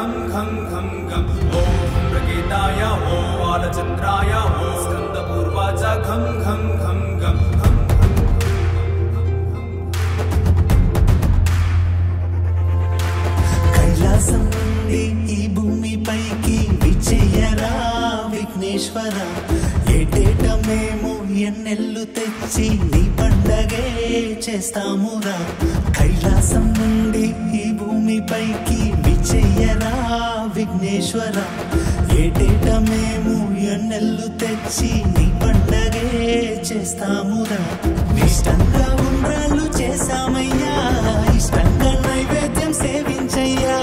घं घं घं घं ओम प्रकेताय ओम बालचंद्राय ओम स्कंदपूर्वाचा घं घं घं घं कैलासं నుండి ఈ భూమిపైకి విజయరా విఘ్నేశ్వర ఏటేట మేము ఎన్నెల్లు తెచ్చి నీ పండగే చేస్తామురా కైలాసం నుండి ఈ భూమిపైకి విజయరా విఘ్నేశ్వర ఏటేట మేము ఎన్నెల్లు తెచ్చి నీ పండగే చేస్తామురా ఇష్టంగా ఉండ్రాళ్ళు చేసామయ్యా ఇష్టంగా నైవేద్యం సేవించయ్యా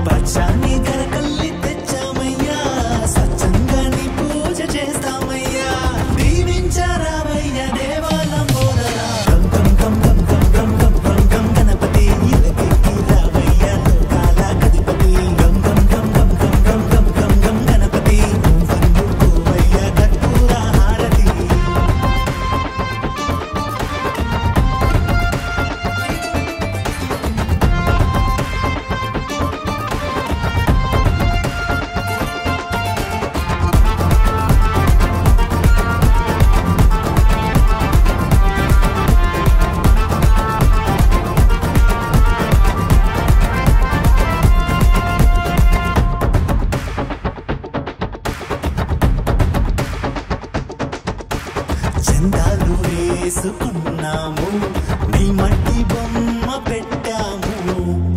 పచ్చాని గరకల్లి తెచ్చామయ్యా స్వచ్ఛంగా నీ పూజ చేస్తామయ్యా దీవించరామయ్యా దేవాలం బోధరా గం గం గం గం గం గం గం గం గణపతి ఇలకి రావయ్యా లోకాల గణపతి గం గం గం గం గం గం గం గం గం గణపతి వందుకోవయ్యా కర్పూర హారతి చందాలు వేసుకున్నాము నీ మట్టి బొమ్మ పెట్టాము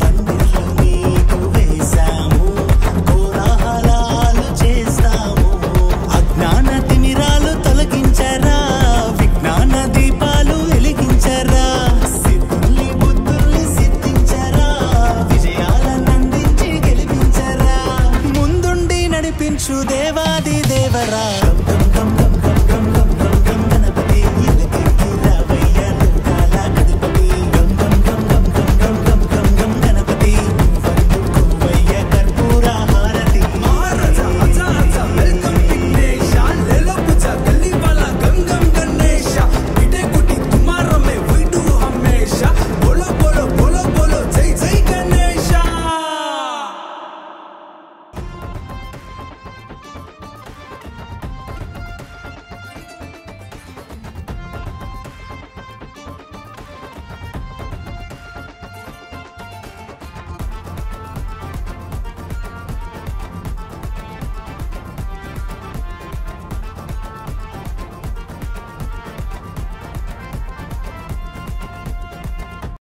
పందిర్లు నీకు వేశాము కోలాహలాలు చేస్తాము అజ్ఞాన తిమిరాలు తొలగించరా విజ్ఞాన దీపాలు వెలిగించరా సిద్ధుల్ని బుద్ధుల్ని సిద్ధించరా విజయాలనందించి గెలిపించరా ముందుండి నడిపించు దేవాది దేవరా